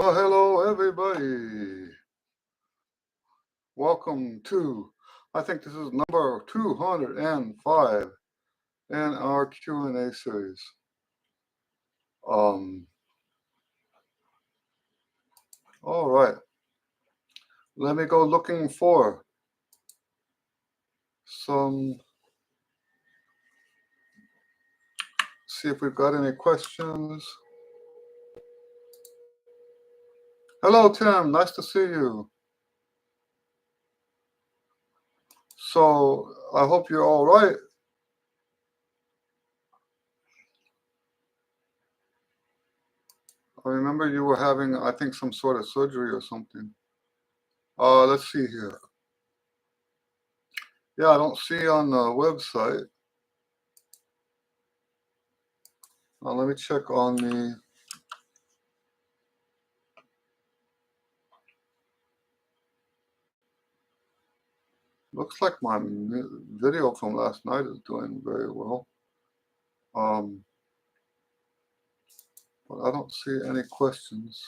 Well, hello, everybody. Welcome to, I think this is number 205 in our Q and A series. Um, all right. Let me go looking for some, see if we've got any questions. Hello, Tim. Nice to see you. So, I hope you're all right. I remember you were having, I think, some sort of surgery or something. Let's see here. Yeah, I don't see on the website. Let me check on the. Looks like my video from last night is doing very well. But I don't see any questions.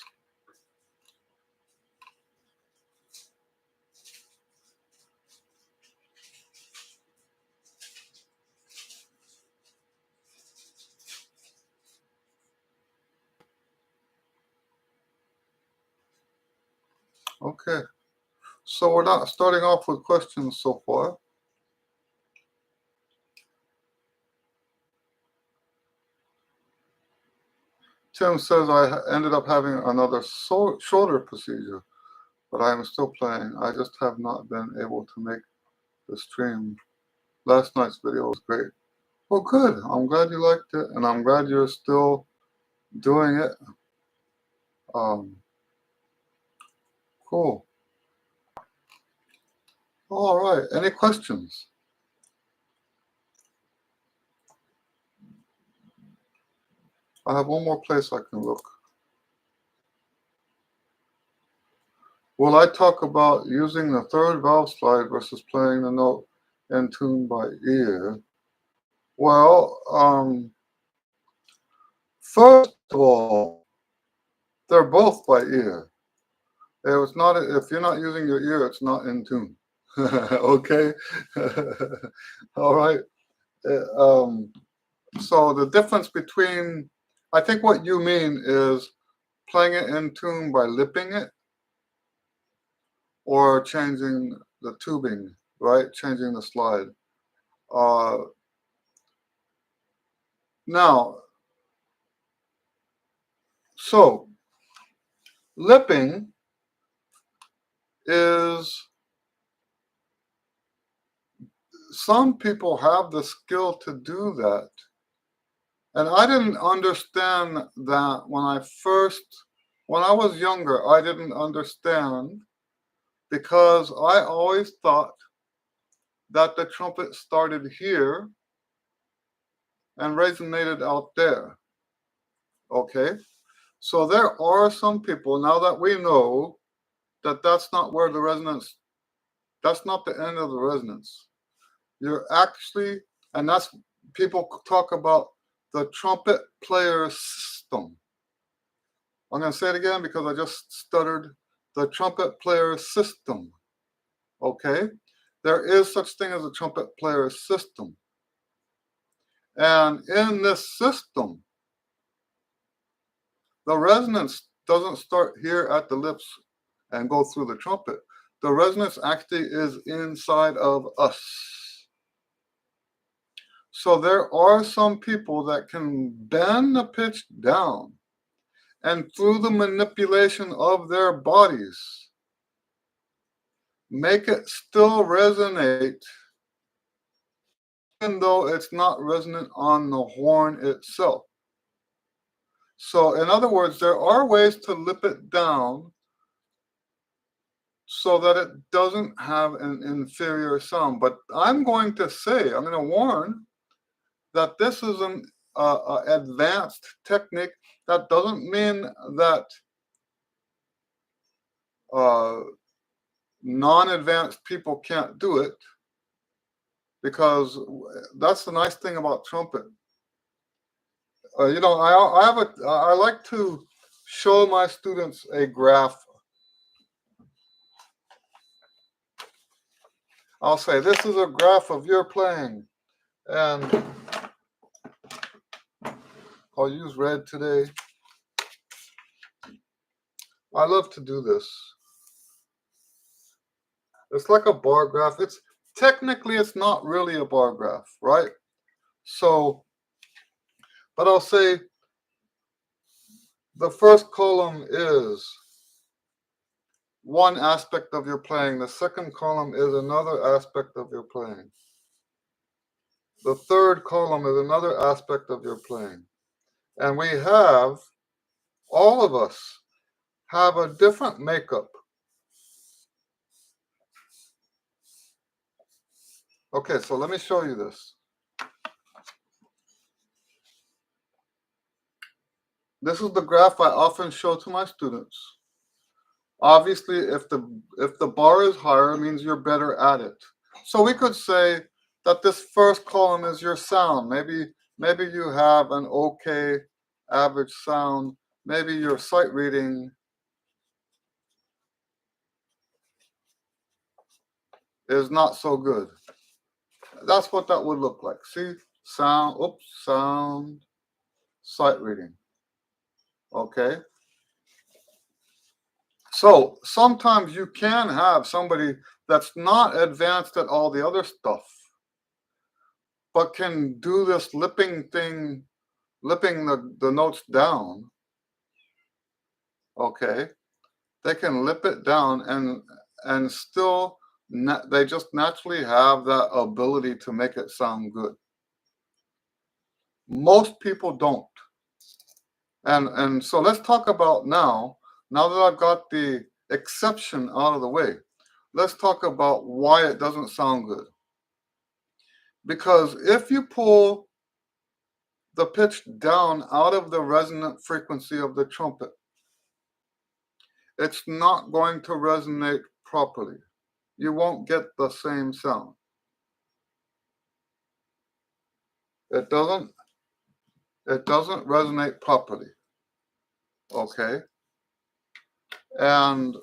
Okay. So we're not starting off with questions so far. Tim says I ended up having another shoulder procedure, but I am still playing. I just have not been able to make the stream. Last night's video was great. Well, good. I'm glad you liked it, and I'm glad you're still doing it. Cool. All right. Any questions? I have one more place I can look. Will I talk about using the third valve slide versus playing the note in tune by ear? Well, first of all, they're both by ear. It's not, if you're not using your ear, it's not in tune. Okay? All right. So the difference between, I think what you mean is playing it in tune by lipping it or changing the tubing, right? Changing the slide. Now, so lipping is, some people have the skill to do that. And I didn't understand that when I was younger, I didn't understand because I always thought that the trumpet started here and resonated out there. Okay? So there are some people, now that we know that that's not where the resonance, that's not the end of the resonance. You're actually, and that's, people talk about the trumpet player system. I'm going to say it again because I just stuttered. The trumpet player system. Okay? There is such thing as a trumpet player system. And in this system, the resonance doesn't start here at the lips and go through the trumpet. The resonance actually is inside of us. So there are some people that can bend the pitch down, and through the manipulation of their bodies, make it still resonate, even though it's not resonant on the horn itself. So in other words, there are ways to lip it down so that it doesn't have an inferior sound. But I'm going to say, I'm going to warn that this is an advanced technique. That doesn't mean that non-advanced people can't do it, because that's the nice thing about trumpet. I like to show my students a graph. I'll say, this is a graph of your playing. And I'll use red today. I love to do this. It's like a bar graph. Technically it's not really a bar graph, right? So, but I'll say the first column is one aspect of your playing. The second column is another aspect of your playing. The third column is another aspect of your playing. And we have, all of us have a different makeup. Okay, so let me show you this. This is the graph I often show to my students. Obviously, if the bar is higher, it means you're better at it. So we could say that this first column is your sound. Maybe you have an okay average sound. Maybe your sight reading is not so good. That's what that would look like. See, sound, sight reading. Okay. So sometimes you can have somebody that's not advanced at all the other stuff, but can do this lipping thing, lipping the notes down. Okay. They can lip it down and still they just naturally have that ability to make it sound good. Most people don't. And so let's talk about now that I've got the exception out of the way, let's talk about why it doesn't sound good. Because if you pull the pitch down out of the resonant frequency of the trumpet, it's not going to resonate properly. You won't get the same sound. It doesn't resonate properly. Okay? And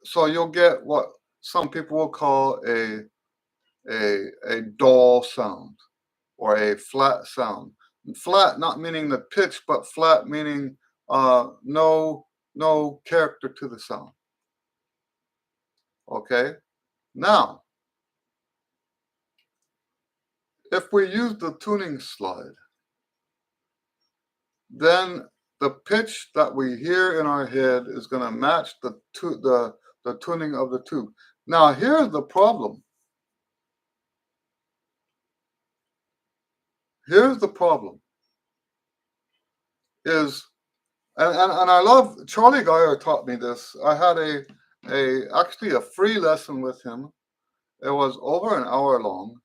so you'll get what some people will call a dull sound or a flat sound. Flat not meaning the pitch, but flat meaning no character to the sound. Okay? Now, if we use the tuning slide, then the pitch that we hear in our head is going to match the tuning of the tube. Now, here's the problem. Here's the problem. And I love, Charlie Geyer taught me this. I had actually a free lesson with him. It was over an hour long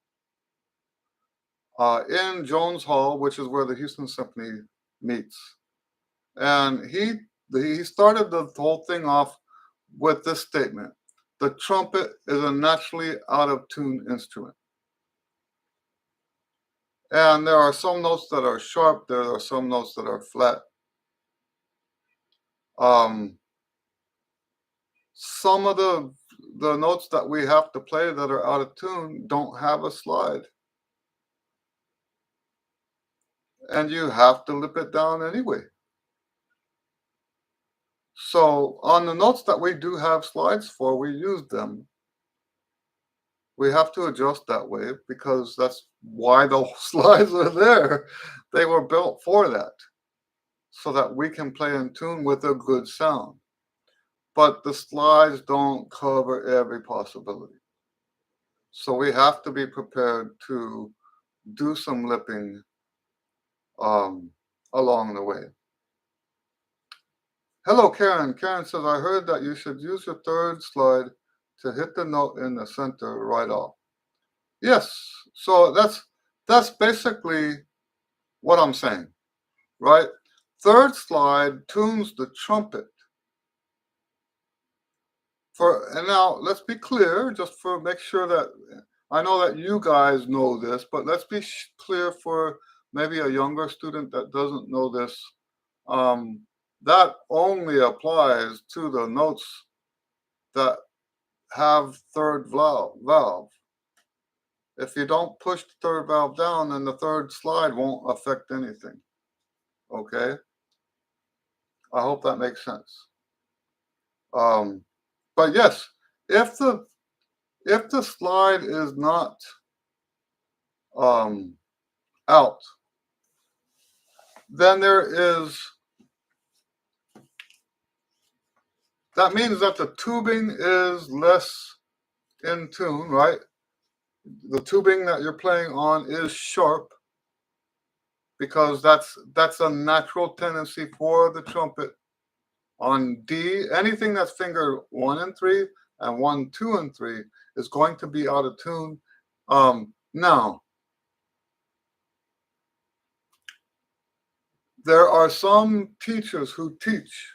in Jones Hall, which is where the Houston Symphony meets. And he started the whole thing off with this statement: the trumpet is a naturally out of tune instrument. And there are some notes that are sharp, there are some notes that are flat. Some of the notes that we have to play that are out of tune don't have a slide. And you have to lip it down anyway. So on the notes that we do have slides for, we use them. We have to adjust that way because that's why the slides are there. They were built for that, so that we can play in tune with a good sound. But the slides don't cover every possibility. So we have to be prepared to do some lipping along the way. Hello, Karen. Karen says, I heard that you should use your third slide to hit the note in the center right off. Yes. So that's basically what I'm saying, right? Third slide tunes the trumpet. And now let's be clear, just for make sure that I know that you guys know this, but let's be clear for maybe a younger student that doesn't know this. that only applies to the notes that have third valve. If you don't push the third valve down, then the third slide won't affect anything. Okay? I hope that makes sense. But yes, if the slide is not out, then that means that the tubing is less in tune, right? The tubing that you're playing on is sharp because that's a natural tendency for the trumpet. On D, anything that's finger 1 and 3 and 1, 2, and 3 is going to be out of tune. Now, there are some teachers who teach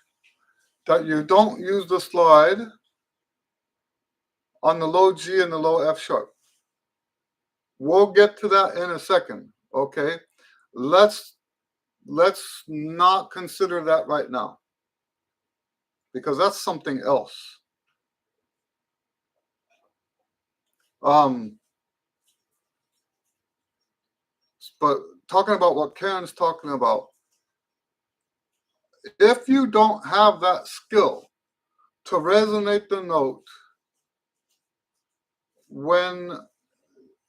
that you don't use the slide on the low G and the low F sharp. We'll get to that in a second, okay? Let's not consider that right now because that's something else. But talking about what Karen's talking about, if you don't have that skill to resonate the note when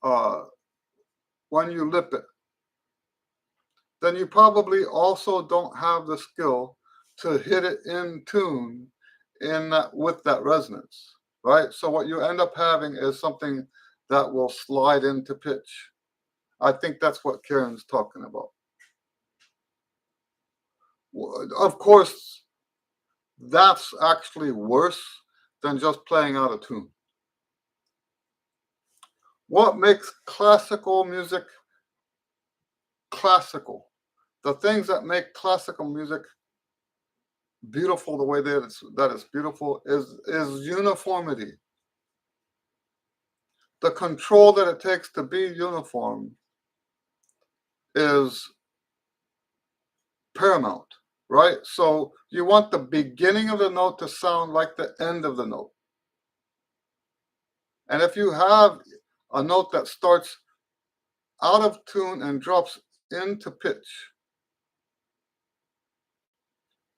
you lip it, then you probably also don't have the skill to hit it in tune with that resonance, right? So what you end up having is something that will slide into pitch. I think that's what Karen's talking about. Of course, that's actually worse than just playing out of tune. What makes classical music classical? The things that make classical music beautiful the way that it's beautiful is uniformity. The control that it takes to be uniform is paramount, right? So you want the beginning of the note to sound like the end of the note. And if you have a note that starts out of tune and drops into pitch,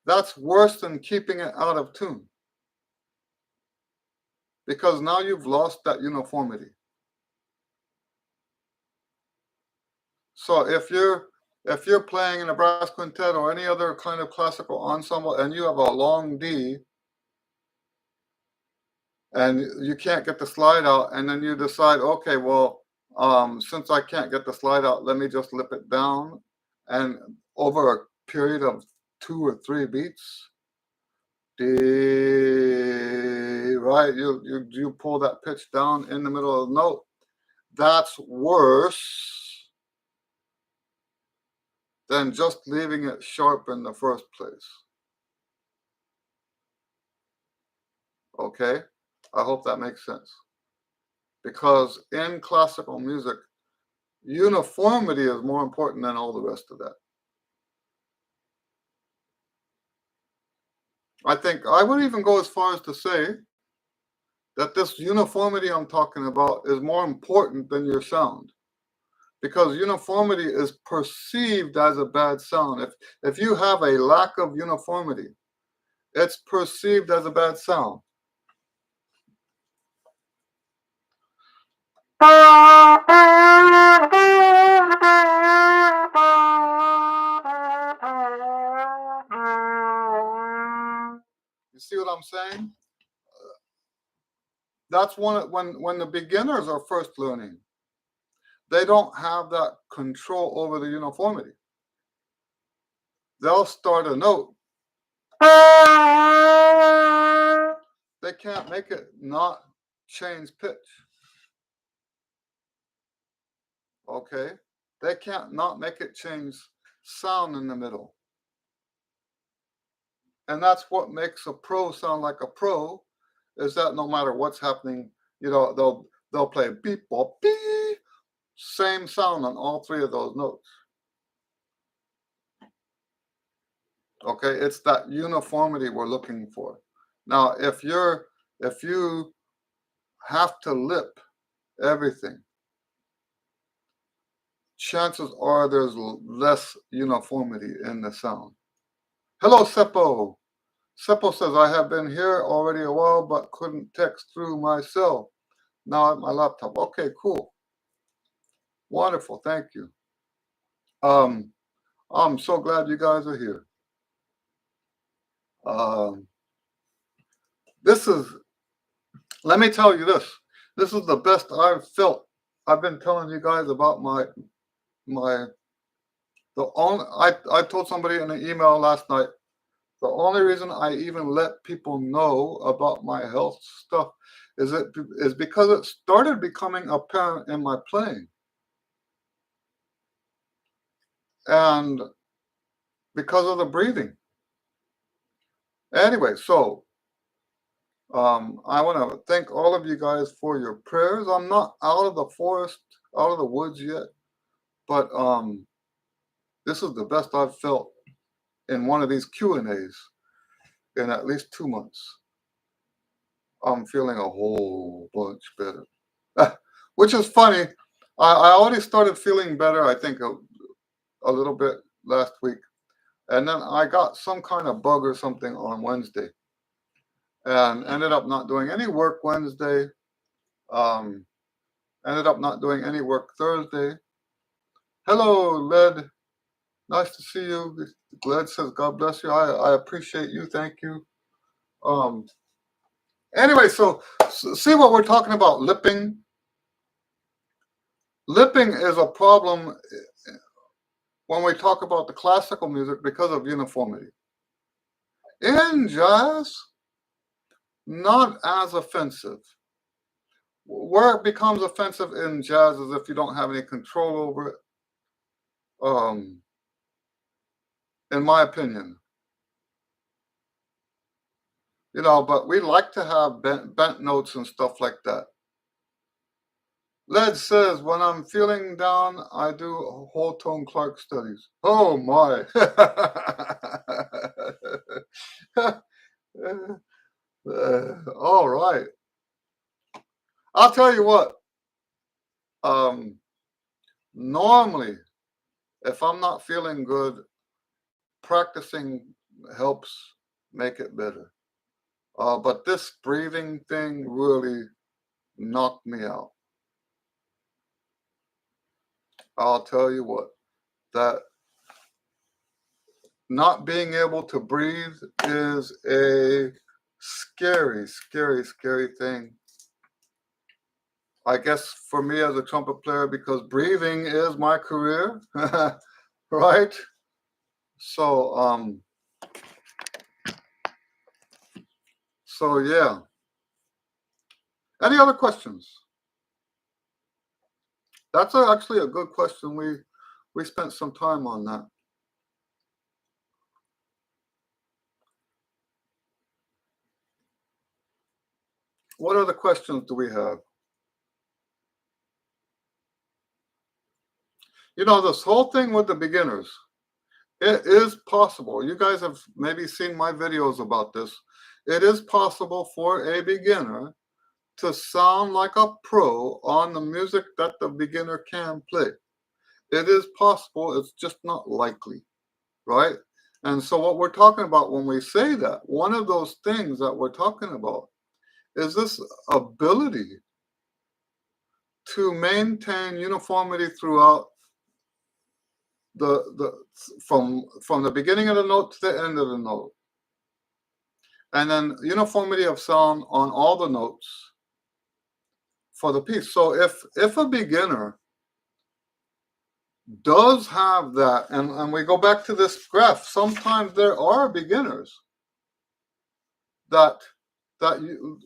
that's worse than keeping it out of tune. Because now you've lost that uniformity. So if you're playing in a brass quintet or any other kind of classical ensemble and you have a long D and you can't get the slide out, and then you decide, okay, well, since I can't get the slide out, let me just lip it down, and over a period of 2 or 3 beats, D, right? You pull that pitch down in the middle of the note. That's worse than just leaving it sharp in the first place. Okay? I hope that makes sense. Because in classical music, uniformity is more important than all the rest of that. I think I would even go as far as to say that this uniformity I'm talking about is more important than your sound. Because uniformity is perceived as a bad sound. If you have a lack of uniformity, it's perceived as a bad sound. You see what I'm saying? That's when the beginners are first learning. They don't have that control over the uniformity. They'll start a note. They can't make it not change pitch. Okay? They can't not make it change sound in the middle. And that's what makes a pro sound like a pro, is that no matter what's happening, they'll play beep, bop, beep, same sound on all 3 of those notes. Okay, it's that uniformity we're looking for. Now, if you have to lip everything, chances are there's less uniformity in the sound. Hello, Seppo. Seppo says, I have been here already a while, but couldn't text through my cell. Now at my laptop. Okay, cool. Wonderful. Thank you. Um, I'm so glad you guys are here. Um, this is, let me tell you this. This is the best I've felt. I've been telling you guys about my I told somebody in an email last night, the only reason I even let people know about my health stuff is because it started becoming apparent in my playing. And because of the breathing. Anyway, so I want to thank all of you guys for your prayers. I'm not out of the forest, out of the woods yet, but this is the best I've felt in one of these Q and A's in at least 2 months. I'm feeling a whole bunch better, which is funny. I already started feeling better, I think, a little bit last week. And then I got some kind of bug or something on Wednesday and ended up not doing any work Wednesday. Um, Ended up not doing any work Thursday. Hello, Led. Nice to see you. Led says, God bless you. I appreciate you. Thank you. Um, anyway, so see what we're talking about, lipping. Lipping is a problem when we talk about the classical music because of uniformity. In jazz, not as offensive. Where it becomes offensive in jazz is if you don't have any control over it. In my opinion, but we like to have bent notes and stuff like that. Led says, when I'm feeling down, I do whole tone Clark studies. Oh my. All right. I'll tell you what. Normally, if I'm not feeling good, practicing helps make it better. But this breathing thing really knocked me out. I'll tell you what, that not being able to breathe is a scary, scary, scary thing. I guess for me as a trumpet player, because breathing is my career, right? So, yeah. Any other questions? That's actually a good question. We spent some time on that. What other questions do we have? This whole thing with the beginners, it is possible. You guys have maybe seen my videos about this. It is possible for a beginner to sound like a pro on the music that the beginner can play. It is possible, it's just not likely, right? And so what we're talking about when we say that, one of those things that we're talking about is this ability to maintain uniformity throughout the from the beginning of the note to the end of the note. And then uniformity of sound on all the notes for the piece. So if a beginner does have that, and we go back to this graph, sometimes there are beginners that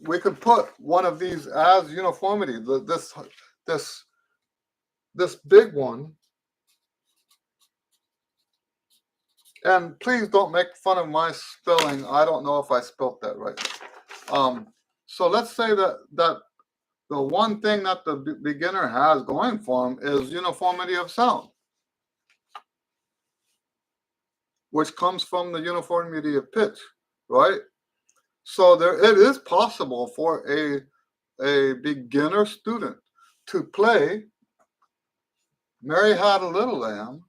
we could put one of these as uniformity, this big one. And please don't make fun of my spelling. I don't know if I spelt that right. So let's say that the one thing that the beginner has going for him is uniformity of sound. which comes from the uniformity of pitch, right? So it is possible for a beginner student to play Mary Had a Little Lamb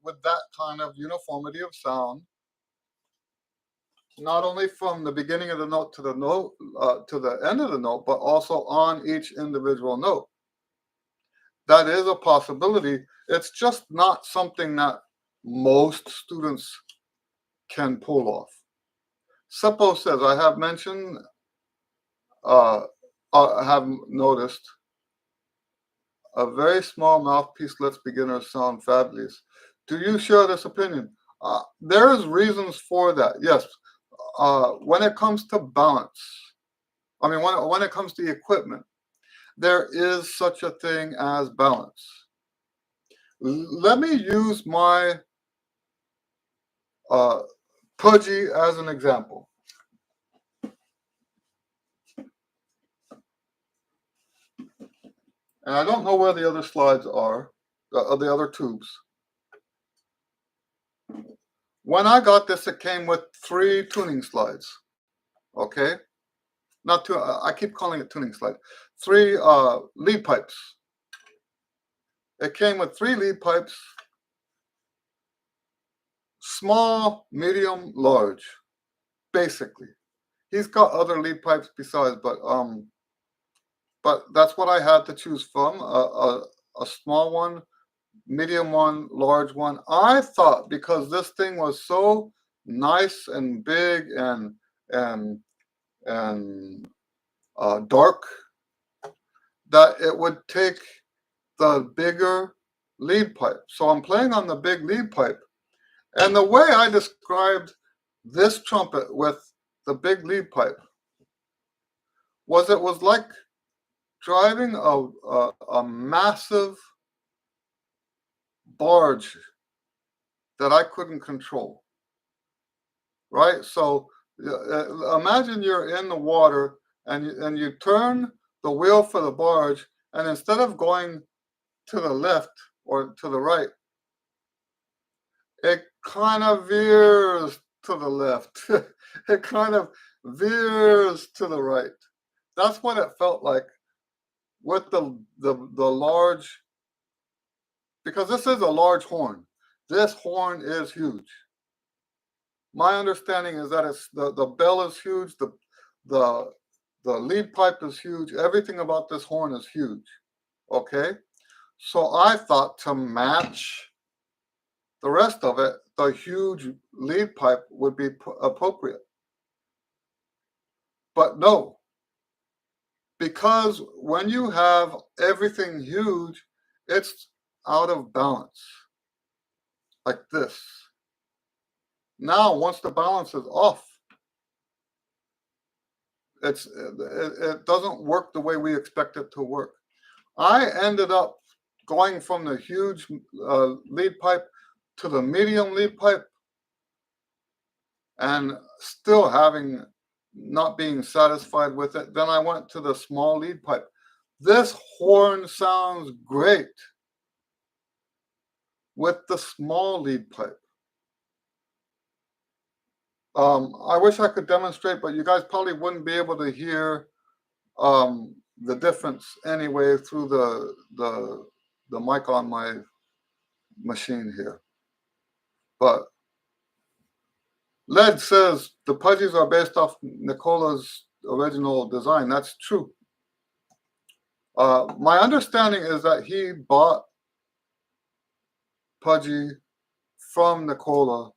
with that kind of uniformity of sound, not only from the beginning of the note to the note to the end of the note, but also on each individual note. That is a possibility. It's just not something that most students can pull off. Seppo says, I have mentioned, I have noticed a very small mouthpiece lets beginners sound fabulous. Do you share this opinion? There is reasons for that. Yes. When it comes to balance, I mean, when it comes to equipment, there is such a thing as balance. Let me use my Pudgy as an example. And I don't know where the other slides are, the other tubes. When I got this, it came with 3 tuning slides. Okay? Not two, I keep calling it tuning slide. 3 lead pipes. It came with 3 lead pipes, small, medium, large, basically. He's got other lead pipes besides, but that's what I had to choose from, a small one, medium one, large one. I thought because this thing was so nice and big and dark, that it would take the bigger lead pipe. So I'm playing on the big lead pipe. And the way I described this trumpet with the big lead pipe was it was like driving a massive barge that I couldn't control, right? So imagine you're in the water and you turn the wheel for the barge, and instead of going to the left or to the right, it kind of veers to the left. It kind of veers to the right. That's what it felt like with the large, because this is a large horn. This horn is huge. My understanding is that it's the bell is huge, the lead pipe is huge. Everything about this horn is huge. Okay, so I thought to match the rest of it, the huge lead pipe would be appropriate. But no, because when you have everything huge, it's out of balance, like this. Now, once the balance is off, it doesn't work the way we expect it to work. I ended up going from the huge lead pipe to the medium lead pipe, and still not being satisfied with it. Then I went to the small lead pipe. This horn sounds great with the small lead pipe. I wish I could demonstrate, but you guys probably wouldn't be able to hear the difference anyway through the mic on my machine here. But Led says the Pudgies are based off Nicola's original design. That's true. My understanding is that he bought Pudgy from Nicola,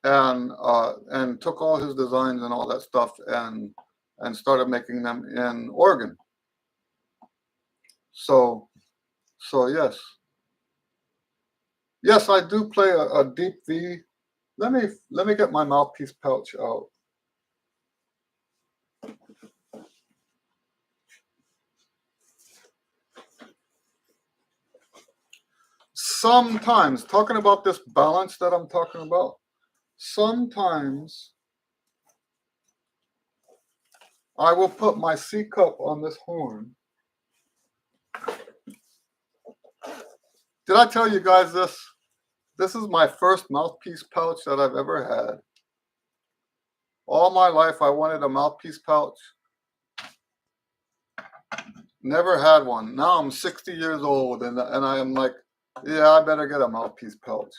and took all his designs and all that stuff and started making them in Oregon. So yes, I do play a deep V. Let me get my mouthpiece pouch out. Sometimes, talking about this balance that I'm talking about, sometimes I will put my C cup on this horn. Did I tell you guys this? This is my first mouthpiece pouch that I've ever had. All my life I wanted a mouthpiece pouch. Never had one. Now I'm 60 years old and I am like, yeah, I better get a mouthpiece pouch.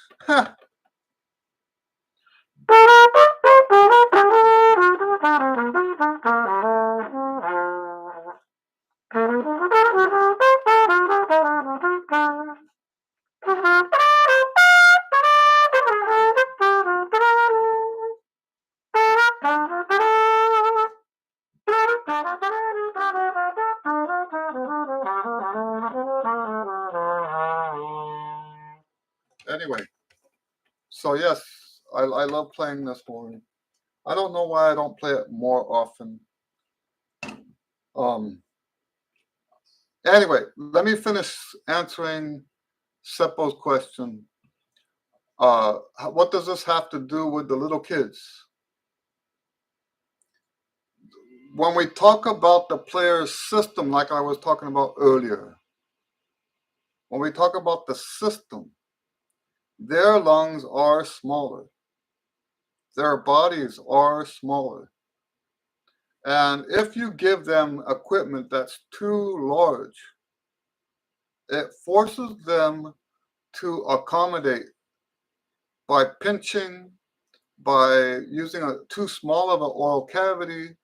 Anyway, so yes, I love playing this horn. I don't know why I don't play it more often. Anyway, let me finish answering Seppo's question. What does this have to do with the little kids? When we talk about the player's system, like I was talking about earlier, when we talk about the system, their lungs are smaller. Their bodies are smaller. And if you give them equipment that's too large, it forces them to accommodate by pinching, by using too small of an oral cavity,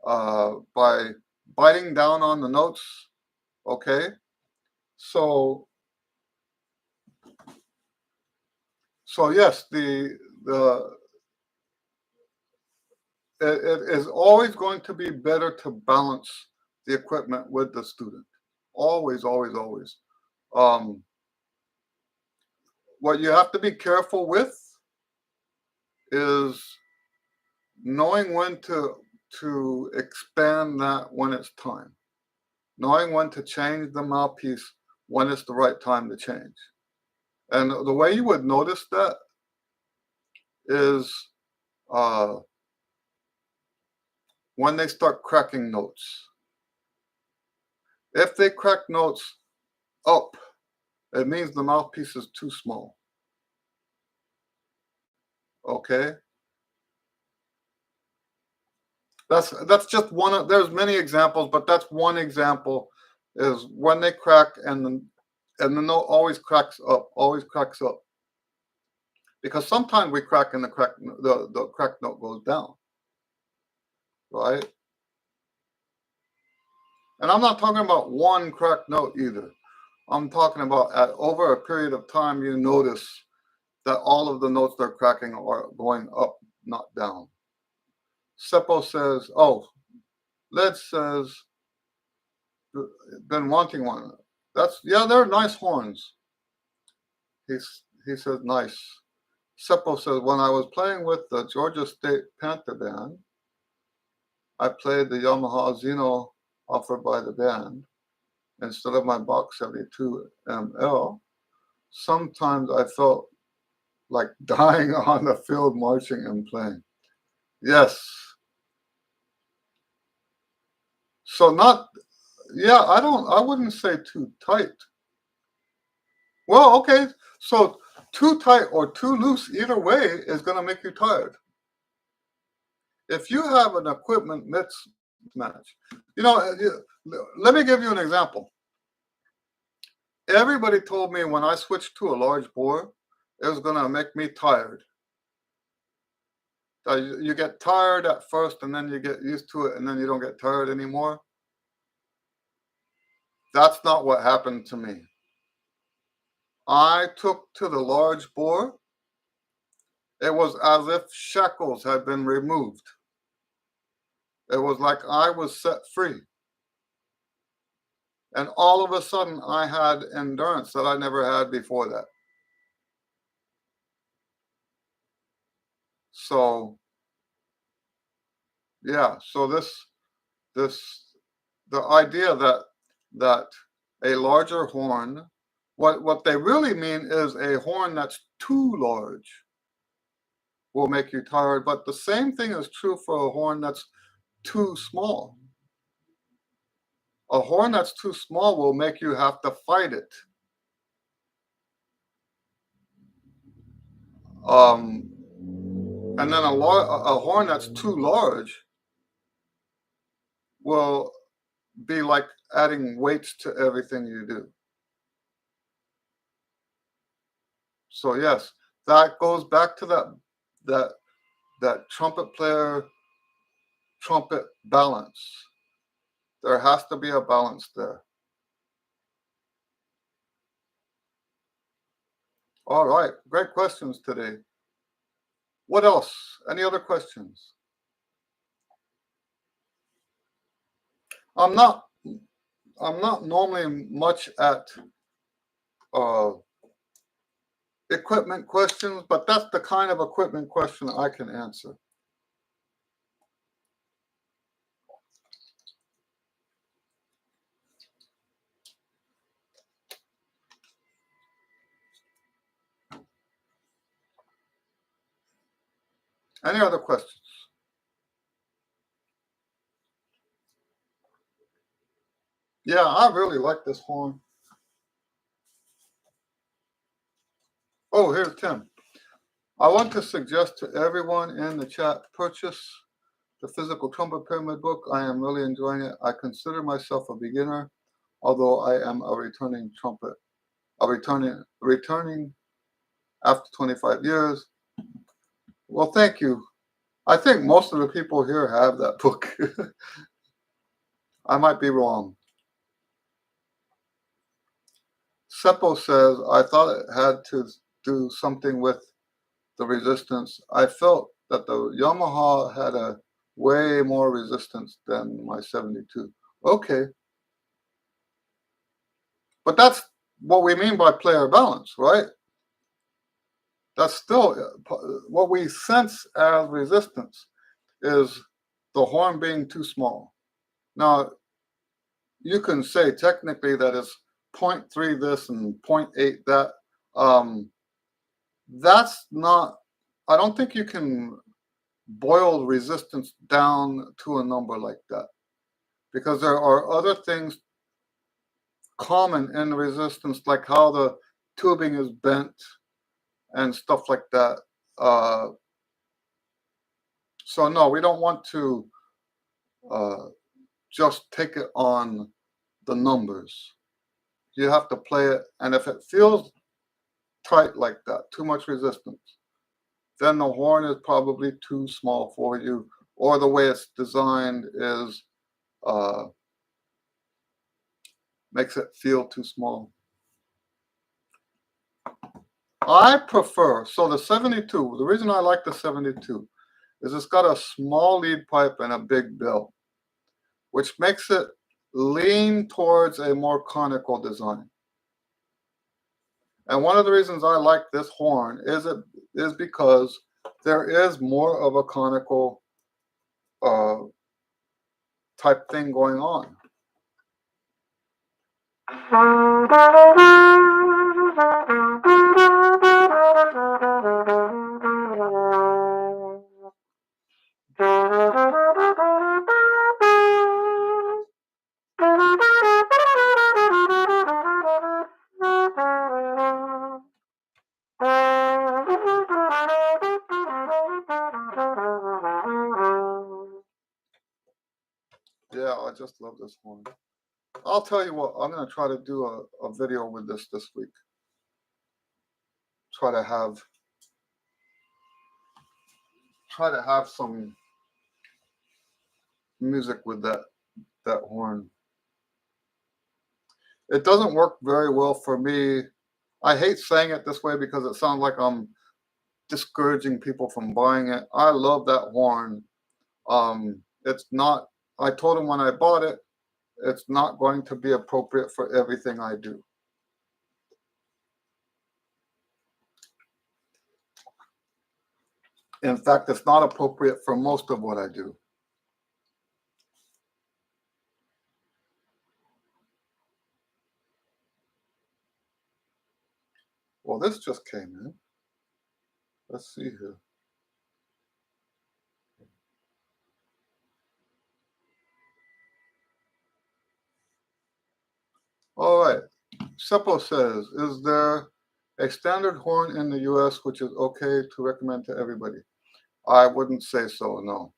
by biting down on the notes. Okay, so yes, it is always going to be better to balance the equipment with the student. Always, always, always. What you have to be careful with is knowing when to expand that when it's time. Knowing when to change the mouthpiece when it's the right time to change. And the way you would notice that is when they start cracking notes. If they crack notes up, it means the mouthpiece is too small. Okay? That's just one of, there's many examples, but that's one example, is when they crack and the note always cracks up, because sometimes we crack and the crack note goes down, right? And I'm not talking about one cracked note either. I'm talking about over a period of time, you notice that all of the notes they're cracking are going up, not down. Seppo says, oh, Led says, been wanting one. Yeah, they're nice horns. He says, nice. Seppo says, when I was playing with the Georgia State Panther Band, I played the Yamaha Zeno offered by the band instead of my Bach 72 ML. Sometimes I felt like dying on the field marching and playing. Yes. So I wouldn't say too tight. Well, okay. So too tight or too loose, either way, is going to make you tired. If you have an equipment mismatch, let me give you an example. Everybody told me when I switched to a large bore, it was going to make me tired. You get tired at first and then you get used to it and then you don't get tired anymore. That's not what happened to me. I took to the large bore. It was as if shackles had been removed. It was like I was set free. And all of a sudden, I had endurance that I never had before that. So, yeah. So the idea that a larger horn, what they really mean is a horn that's too large. will make you tired, but the same thing is true for a horn that's too small. A horn that's too small will make you have to fight it. Um, and then a horn that's too large will be like adding weights to everything you do. So yes, that goes back to that that trumpet player trumpet balance. There has to be a balance there. All right, great questions today. What else? Any other questions? I'm not I'm not normally much at uh, equipment questions, but that's the kind of equipment question I can answer. Any other questions? Yeah, I really like this horn. Oh, here's Tim. I want to suggest to everyone in the chat purchase the physical trumpet pyramid book. I am really enjoying it. I consider myself a beginner, although I am a returning trumpet, returning after 25 years. Well, thank you. I think most of the people here have that book. I might be wrong. Seppo says, I thought it had to do something with the resistance. I felt that the Yamaha had a way more resistance than my 72. Okay. But that's what we mean by player balance, right? That's still what we sense as resistance is the horn being too small. Now, you can say technically that it's 0.3 this and 0.8 that. That's not, I don't think you can boil resistance down to a number like that because there are other things common in resistance, like how the tubing is bent and stuff like that. Uh, so no, we don't want to uh, just take it on the numbers. You have to play it, and if it feels tight like that, too much resistance, then the horn is probably too small for you, or the way it's designed is uh, makes it feel too small. I prefer, so the 72, the reason I like the 72 is it's got a small lead pipe and a big bill, which makes it lean towards a more conical design. And one of the reasons I like this horn is because there is more of a conical uh, type thing going on. Yeah, I just love this horn. I'll tell you what, I'm going to try to do a video with this week. Try to have some music with that horn. It doesn't work very well for me. I hate saying it this way because it sounds like I'm discouraging people from buying it. I love that horn. It's not, I told him when I bought it, it's not going to be appropriate for everything I do. In fact, it's not appropriate for most of what I do. Well, this just came in. Let's see here. All right. Seppo says, is there a standard horn in the US which is okay to recommend to everybody? I wouldn't say so, no.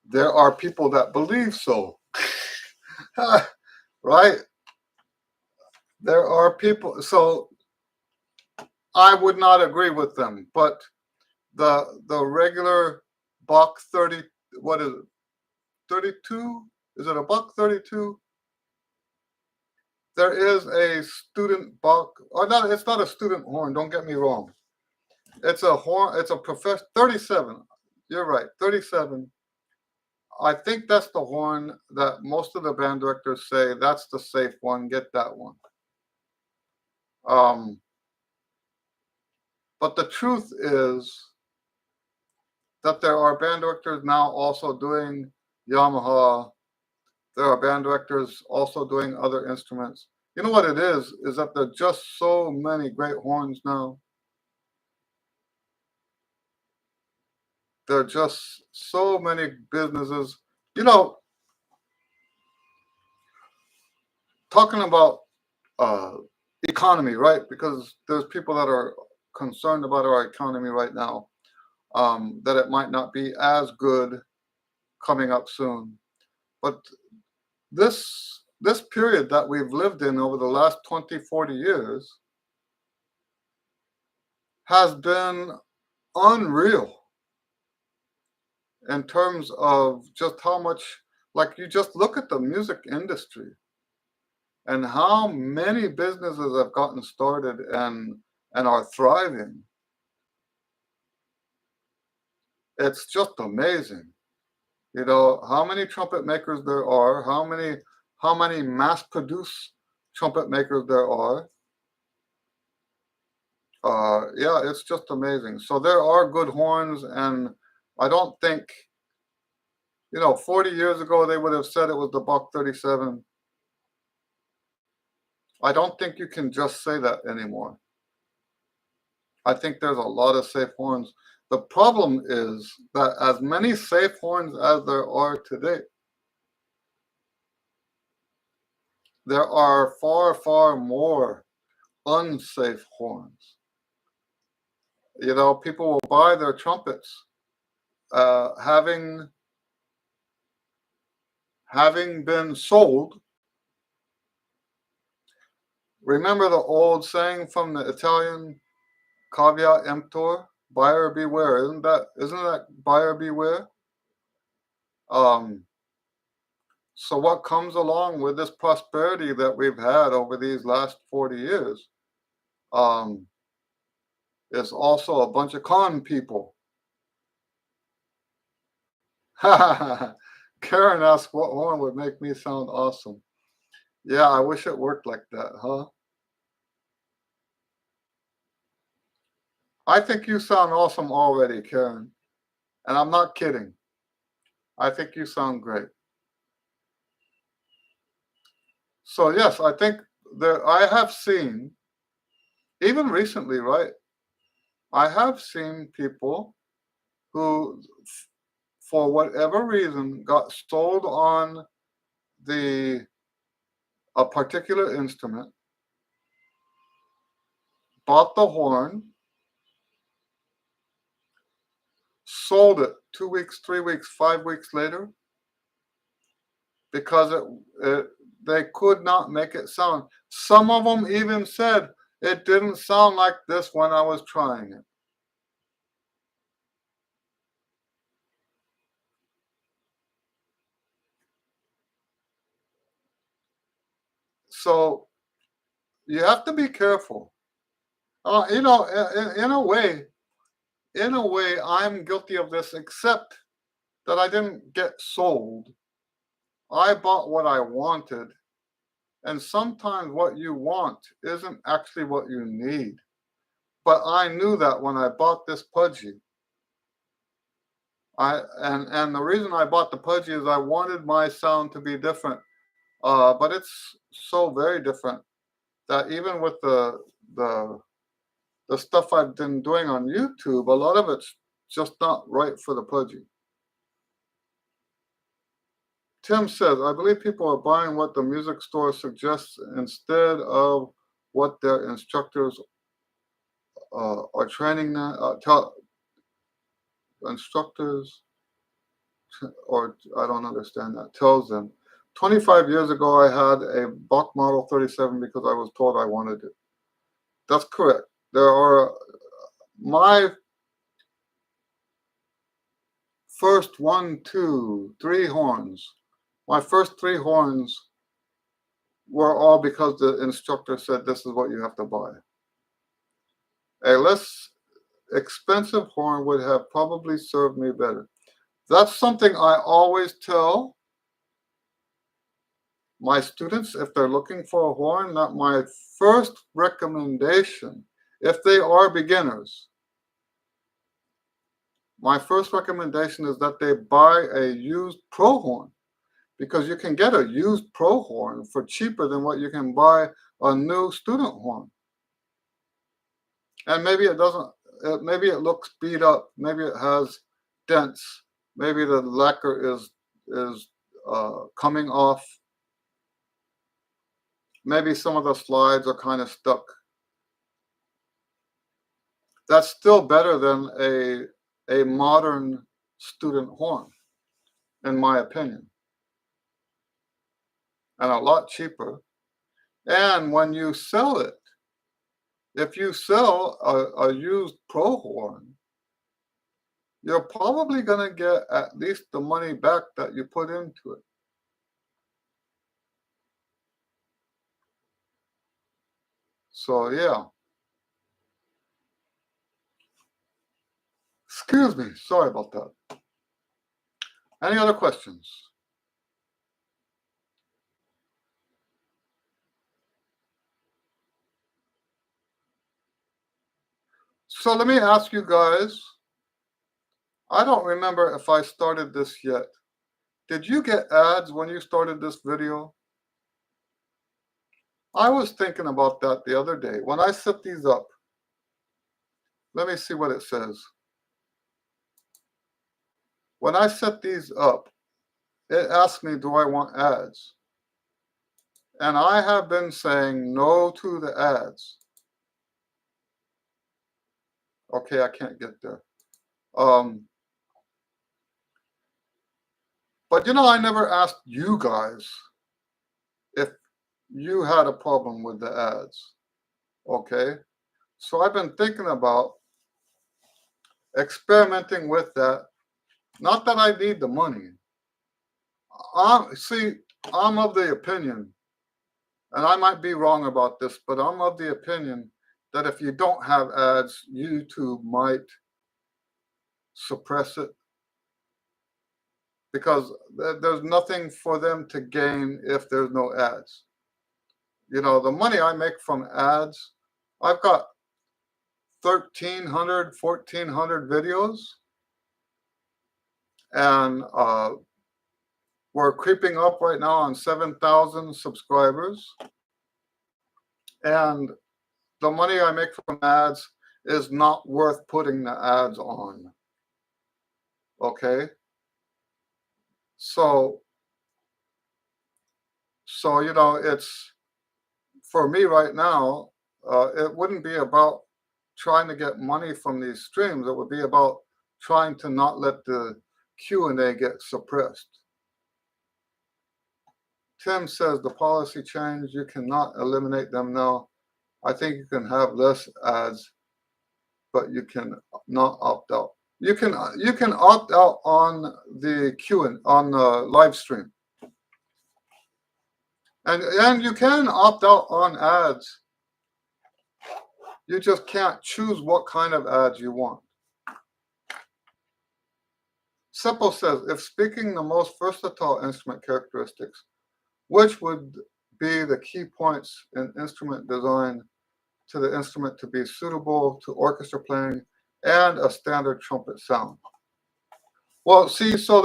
There are people that believe so. Right? There are people, so I would not agree with them, but the regular Bach 30, what is it, 32? Is it a Bach 32? There is a student Bach, or not, it's not a student horn, don't get me wrong. It's a horn, it's a professional 37. You're right, 37. I think that's the horn that most of the band directors say that's the safe one, get that one. Um, but the truth is that there are band directors now also doing Yamaha. There are band directors also doing other instruments. You know what it is that there are just so many great horns now. There are just so many businesses. You know, talking about uh, economy, right? Because there's people that are concerned about our economy right now, that it might not be as good coming up soon. But this period that we've lived in over the last 20, 40 years has been unreal in terms of just how much, like you just look at the music industry and how many businesses have gotten started and are thriving. It's just amazing. You know, how many trumpet makers there are, how many mass produced trumpet makers there are. Yeah, it's just amazing. So there are good horns, and I don't think, 40 years ago they would have said it was the Bach 37. I don't think you can just say that anymore. I think there's a lot of safe horns. The problem is that as many safe horns as there are today, there are far, far more unsafe horns. People will buy their trumpets, having been sold. Remember the old saying from the Italian, "Caveat emptor," buyer beware. Isn't that buyer beware? Um, so what comes along with this prosperity that we've had over these last 40 years, um, is also a bunch of con people. Karen asked what horn would make me sound awesome. Yeah, I wish it worked like that, huh? I think you sound awesome already, Karen. And I'm not kidding. I think you sound great. So yes, I think that I have seen, even recently, right? I have seen people who, for whatever reason, got sold on the a particular instrument, bought the horn, sold it 2 weeks, 3 weeks, 5 weeks later, because they could not make it sound. Some of them even said it didn't sound like this when I was trying it. So you have to be careful. In a way, I'm guilty of this, except that I didn't get sold. I bought what I wanted, and sometimes what you want isn't actually what you need. But I knew that when I bought this Pudgy. And the reason I bought the Pudgy is I wanted my sound to be different. But it's so very different that even with the the stuff I've been doing on YouTube, a lot of it's just not right for the Pudgy. Tim says, I believe people are buying what the music store suggests instead of what their instructors are training them. Tell instructors, or I don't understand that, tells them. 25 years ago, I had a Bach Model 37 because I was told I wanted it. That's correct. There are my first 1, 2, 3 horns. My first 3 horns were all because the instructor said this is what you have to buy. A less expensive horn would have probably served me better. That's something I always tell my students if they're looking for a horn, that my first recommendation, if they are beginners, my first recommendation is that they buy a used pro horn, because you can get a used pro horn for cheaper than what you can buy a new student horn. And maybe it doesn't, maybe it looks beat up, maybe it has dents, maybe the lacquer is coming off, maybe some of the slides are kind of stuck. That's still better than a modern student horn, in my opinion, and a lot cheaper. And when you sell it, if you sell a used pro horn, you're probably going to get at least the money back that you put into it. So yeah. Excuse me, sorry about that. Any other questions? So let me ask you guys, I don't remember if I started this yet. Did you get ads when you started this video? I was thinking about that the other day. When I set these up, let me see what it says. When I set these up, it asked me, do I want ads? And I have been saying no to the ads. Okay, I can't get there. But you know, I never asked you guys if you had a problem with the ads. Okay, so I've been thinking about experimenting with that. Not that I need the money. See, I'm of the opinion, and I might be wrong about this, but I'm of the opinion that if you don't have ads, YouTube might suppress it, because there's nothing for them to gain if there's no ads. You know, the money I make from ads, I've got 1,300, 1,400 videos, and we're creeping up right now on 7,000 subscribers. And the money I make from ads is not worth putting the ads on. Okay? So you know, it's, for me right now, it wouldn't be about trying to get money from these streams. It would be about trying to not let the Q and A get suppressed. Tim says the policy change, you cannot eliminate them now. I think you can have less ads, but you can not opt out. You can opt out on the on the live stream, and you can opt out on ads. You just can't choose what kind of ads you want. Seppo says, if speaking the most versatile instrument characteristics, which would be the key points in instrument design to the instrument to be suitable to orchestra playing and a standard trumpet sound? Well, see, so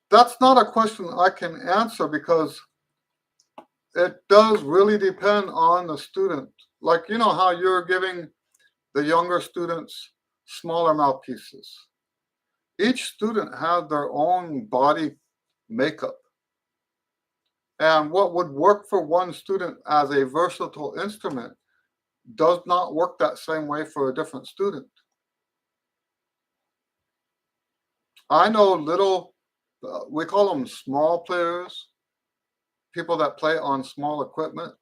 that's not a question I can answer, because it does really depend on the student. Like, you know how you're giving the younger students smaller mouthpieces. Each student has their own body makeup. And what would work for one student as a versatile instrument does not work that same way for a different student. I know we call them small players, people that play on small equipment,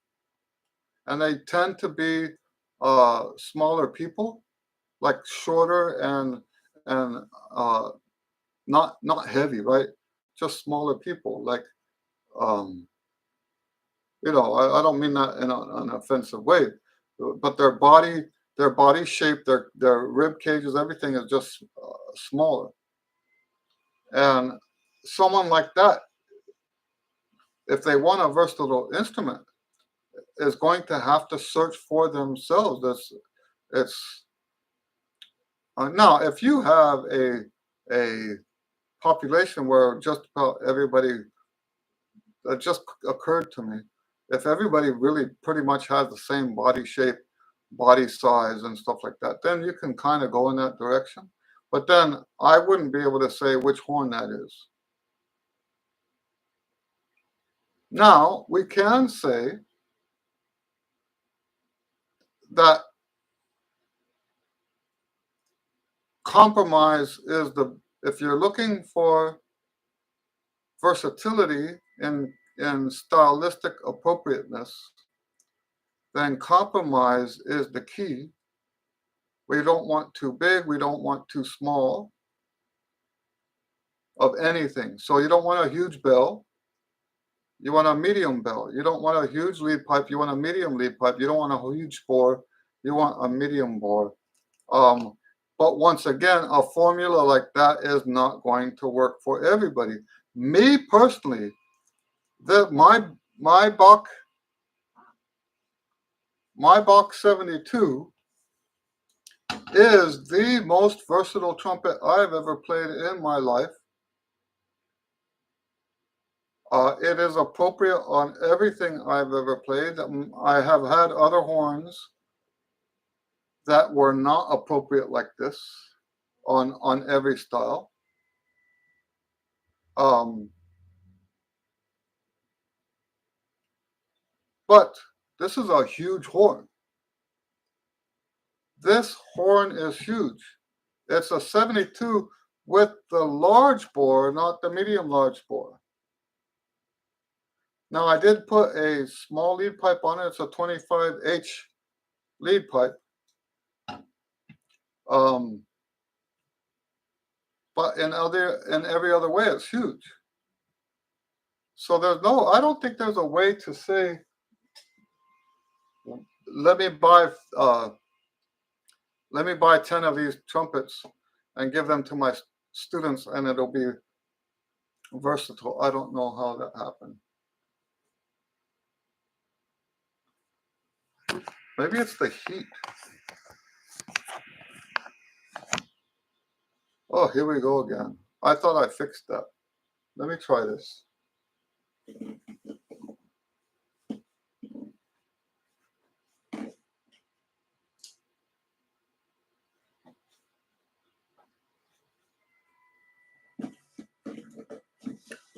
and they tend to be smaller people, like shorter and not heavy, right? Just smaller people, like um, I don't mean that in an offensive way, but their body shape, their rib cages, everything is just smaller. And someone like that, if they want a versatile instrument, is going to have to search for themselves. It's now if you have a population where just about everybody, that just occurred to me, if everybody really pretty much has the same body shape, body size, and stuff like that, then you can kind of go in that direction. But then I wouldn't be able to say which horn that is. Now we can say that compromise is if you're looking for versatility in stylistic appropriateness, then compromise is the key. We don't want too big, we don't want too small of anything. So you don't want a huge bell, you want a medium bell. You don't want a huge lead pipe, you want a medium lead pipe. You don't want a huge bore, you want a medium bore. Um, but once again, a formula like that is not going to work for everybody. Me personally, my Bach 72 is the most versatile trumpet I've ever played in my life. It is appropriate on everything I've ever played. I have had other horns that were not appropriate like this on every style. Um, but this is a huge horn. This horn is huge. It's a 72 with the large bore, not the medium large bore. Now I did put a small lead pipe on it. It's a 25H lead pipe. Um, but in every other way, it's huge. So I don't think there's a way to say, let me buy uh, let me buy 10 of these trumpets and give them to my students and it'll be versatile. I don't know how that happened. Maybe it's the heat. Oh, here we go again. I thought I fixed that. Let me try this.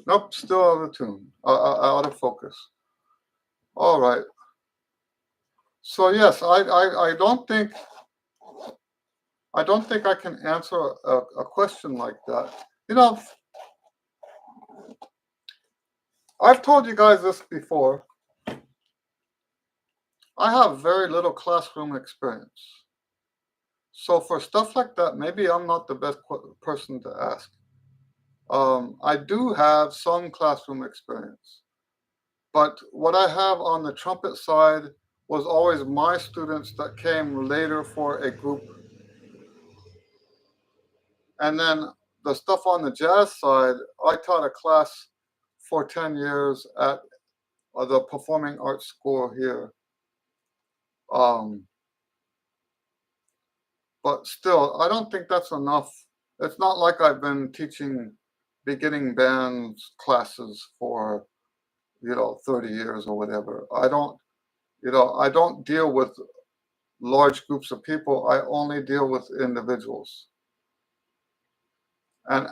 Nope, still out of tune, out of focus. All right. So yes, I don't think I can answer a question like that. I've told you guys this before. I have very little classroom experience. So for stuff like that, maybe I'm not the best person to ask. I do have some classroom experience, but what I have on the trumpet side was always my students that came later for a group. And then the stuff on the jazz side, I taught a class for 10 years at the Performing Arts School here. But still, I don't think that's enough. It's not like I've been teaching beginning bands classes for 30 years or whatever. I don't deal with large groups of people. I only deal with individuals. And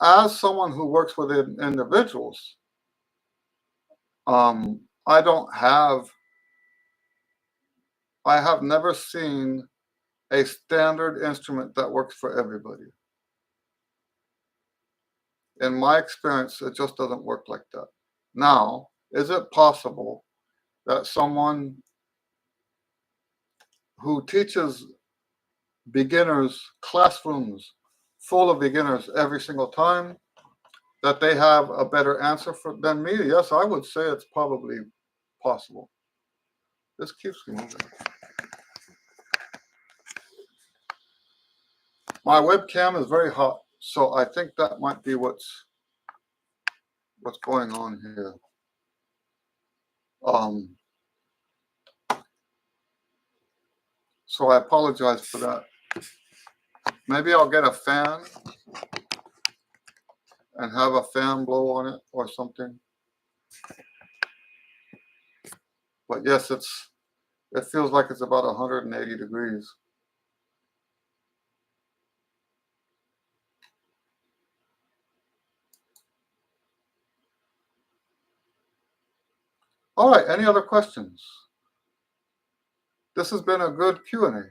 as someone who works with individuals, I don't have, I have never seen a standard instrument that works for everybody. In my experience, it just doesn't work like that. Now, is it possible that someone who teaches beginners, classrooms full of beginners every single time, that they have a better answer than me? Yes, I would say it's probably possible. This keeps moving. My webcam is very hot, so I think that might be what's going on here. So I apologize for that. Maybe I'll get a fan and have a fan blow on it or something. But yes, it feels like it's about 180 degrees. All right, any other questions? This has been a good Q&A.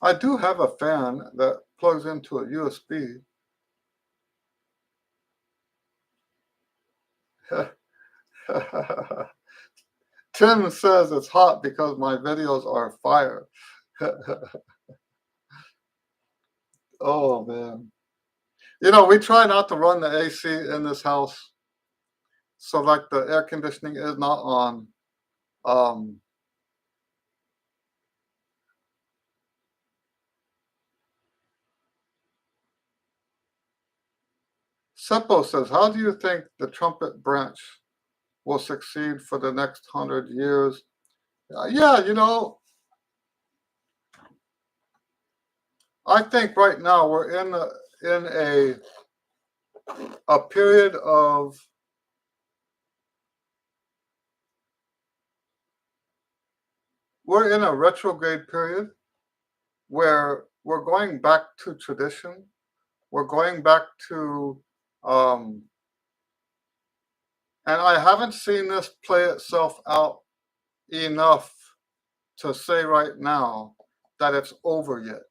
I do have a fan that plugs into a USB. Tim says it's hot because my videos are fire. Oh, man. You know, we try not to run the AC in this house, so like the air conditioning is not on. Seppo says, how do you think the trumpet branch will succeed for the next 100 years? Yeah, you know, I think right now we're in a period of we're in a retrograde period where we're going back to tradition. We're going back to and I haven't seen this play itself out enough to say right now that it's over yet.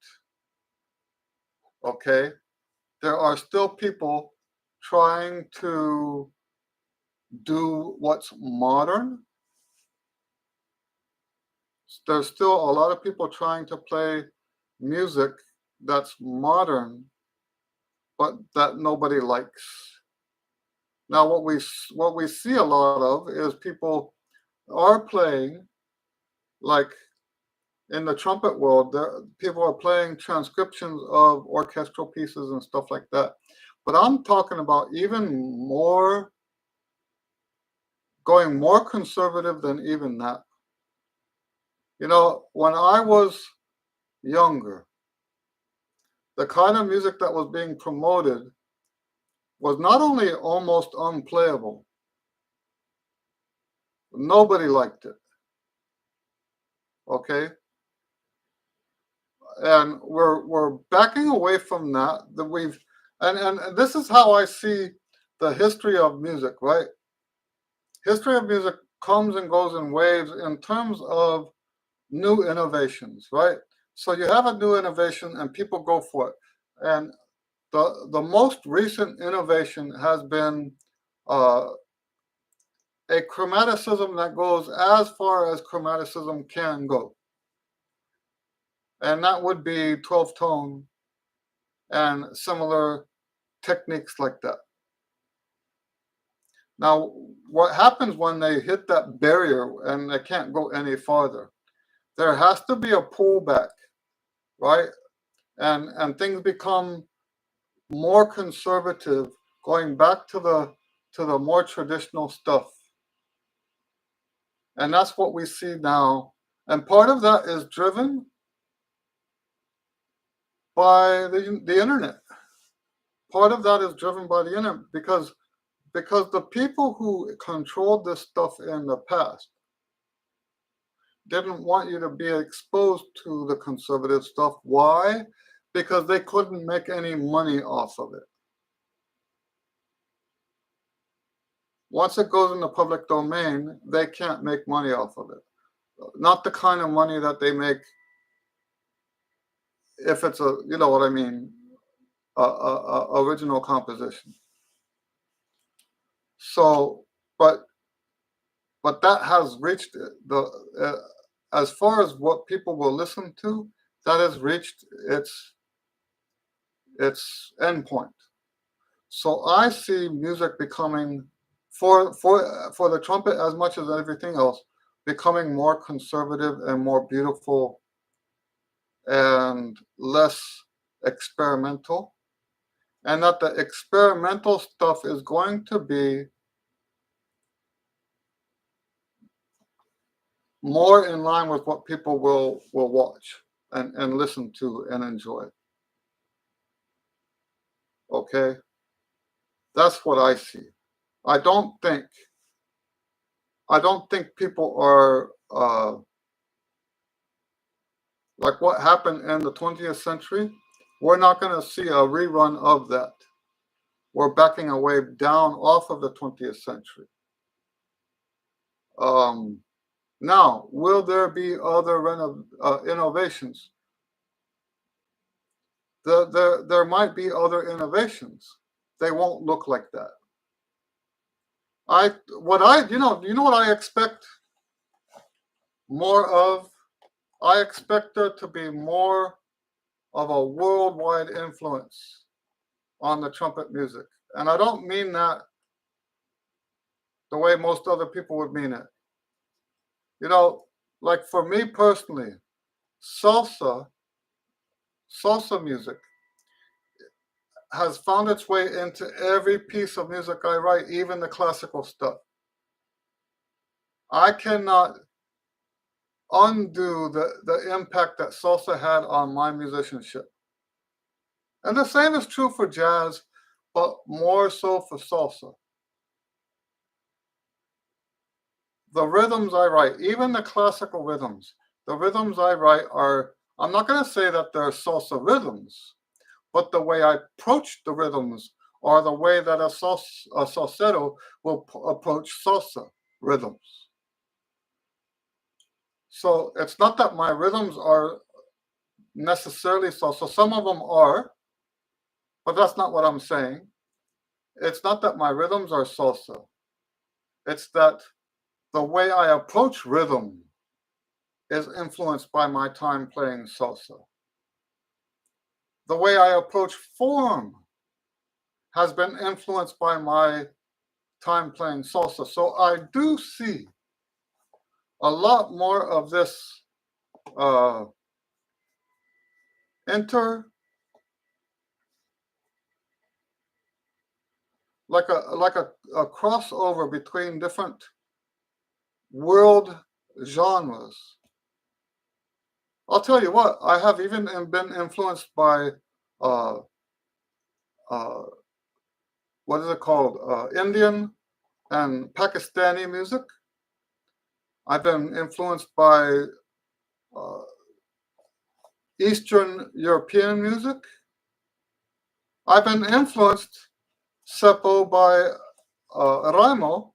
Okay? There are still people trying to do what's modern. There's still a lot of people trying to play music that's modern, but that nobody likes. Now, what we see a lot of is people are playing, like in the trumpet world, people are playing transcriptions of orchestral pieces and stuff like that. But I'm talking about even more, going more conservative than even that. You know, when I was younger, the kind of music that was being promoted was not only almost unplayable, nobody liked it. Okay? And we're backing away from that. And this is how I see the history of music, right? History of music comes and goes in waves in terms of new innovations, right? So you have a new innovation and people go for it. And the most recent innovation has been a chromaticism that goes as far as chromaticism can go. And that would be 12 tone and similar techniques like that. Now, what happens when they hit that barrier and they can't go any farther? There has to be a pullback, right? And things become more conservative, going back to the more traditional stuff. And that's what we see now. And part of that is driven by the internet. Part of that is driven by the internet because the people who controlled this stuff in the past didn't want you to be exposed to the conservative stuff. Why? Because they couldn't make any money off of it. Once it goes in the public domain, they can't make money off of it. Not the kind of money that they make if it's a, you know what I mean, original composition. So, but that has reached as far as what people will listen to, that has reached its endpoint. So I see music becoming, for the trumpet as much as everything else, becoming more conservative and more beautiful and less experimental, and that the experimental stuff is going to be more in line with what people will watch and listen to and enjoy. Okay, that's what I see. I don't think people are like what happened in the 20th century. We're not going to see a rerun of that. We're backing away down off of the 20th century. Now, will there be other innovations? There might be other innovations. They won't look like that. You know what I expect more of? I expect there to be more of a worldwide influence on the trumpet music. And I don't mean that the way most other people would mean it. You know, like for me personally, salsa music has found its way into every piece of music I write, even the classical stuff. I cannot undo the impact that salsa had on my musicianship. And the same is true for jazz, but more so for salsa. The rhythms I write, even the classical rhythms, the rhythms I write are, I'm not going to say that they're salsa rhythms, but the way I approach the rhythms are the way that a salsero will approach salsa rhythms. So it's not that my rhythms are necessarily salsa. Some of them are, but that's not what I'm saying. It's not that my rhythms are salsa. It's that the way I approach rhythm is influenced by my time playing salsa. The way I approach form has been influenced by my time playing salsa. So I do see a lot more of this like a crossover between different world genres. I'll tell you what, I have even been influenced by what is it called? Indian and Pakistani music. I've been influenced by Eastern European music. I've been influenced, Seppo, by Raimo.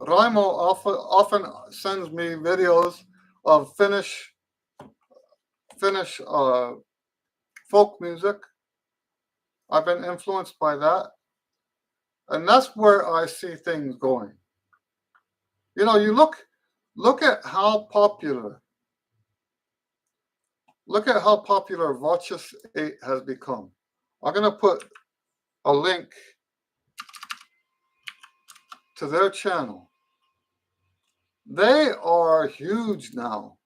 Raimo often sends me videos of Finnish folk music. I've been influenced by that. And that's where I see things going. You know, you look at how popular Voces 8 has become. I'm going to put a link to their channel. They are huge now.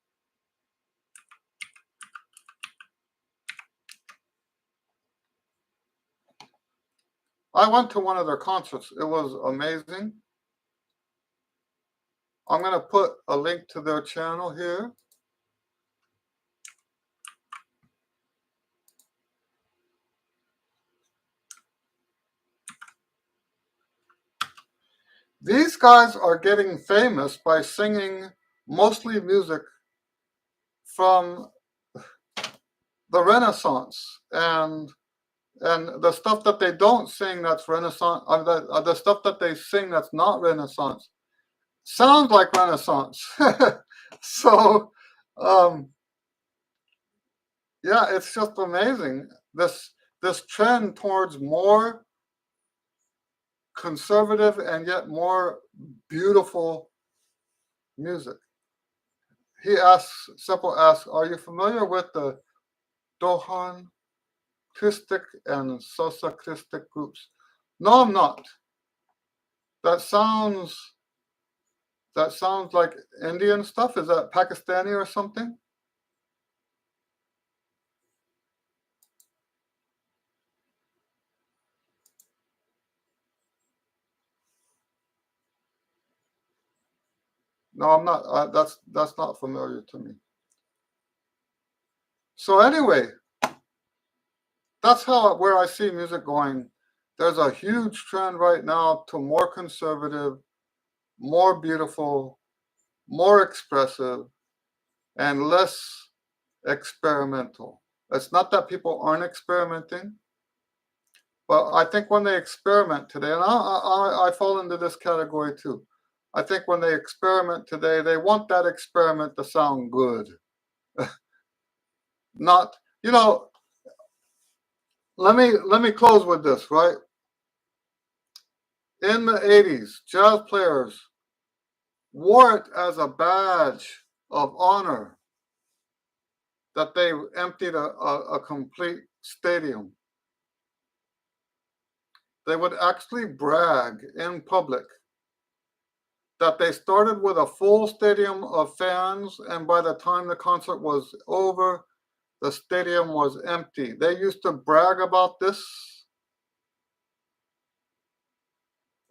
I went to one of their concerts. It was amazing. I'm going to put a link to their channel here. These guys are getting famous by singing mostly music from the Renaissance and the stuff that they don't sing that's Renaissance, the stuff that they sing that's not Renaissance sounds like Renaissance. So, um, yeah, it's just amazing. This trend towards more conservative and yet more beautiful music. Seppo asks, are you familiar with the Dohan Christic and Sosa Christic groups? No, I'm not. That sounds that sounds like Indian stuff. Is that Pakistani or something? No, I'm not. That's not familiar to me. So anyway, that's where I see music going. There's a huge trend right now to more conservative, more beautiful, more expressive, and less experimental. It's not that people aren't experimenting, but I think when they experiment today, and I fall into this category too. I think when they experiment today, they want that experiment to sound good. Not, you know, let me close with this, right? In the 80s, jazz players wore it as a badge of honor that they emptied a complete stadium. They would actually brag in public that they started with a full stadium of fans, and by the time the concert was over, the stadium was empty. They used to brag about this.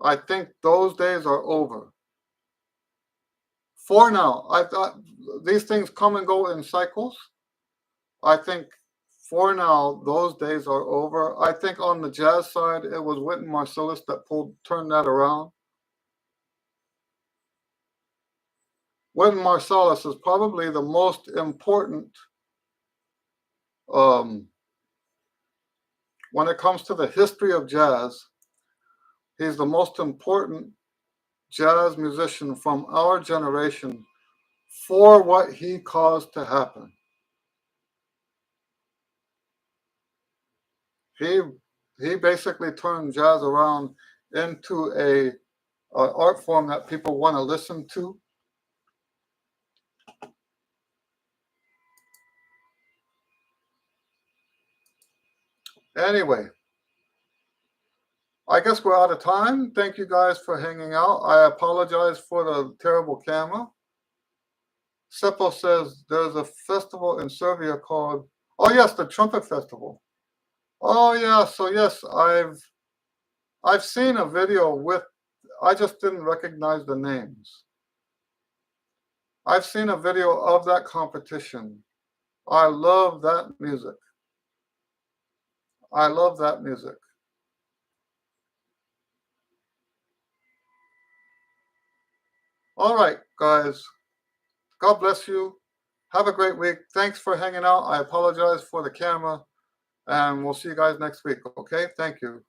I think those days are over. For now, I thought these things come and go in cycles. I think for now, those days are over. I think on the jazz side, it was Wynton Marsalis that turned that around. Wynton Marsalis is probably the most important um, when it comes to the history of jazz. He's the most important jazz musician from our generation for what he caused to happen. He he basically turned jazz around into a art form that people want to listen to. Anyway, I guess we're out of time. Thank you guys for hanging out. I apologize for the terrible camera. Seppo says there's a festival in Serbia called, oh yes, the Trumpet Festival. Oh yeah, so yes, I've seen a video with, I just didn't recognize the names. I've seen a video of that competition. I love that music. I love that music. All right, guys. God bless you. Have a great week. Thanks for hanging out. I apologize for the camera, and we'll see you guys next week. Okay? Thank you.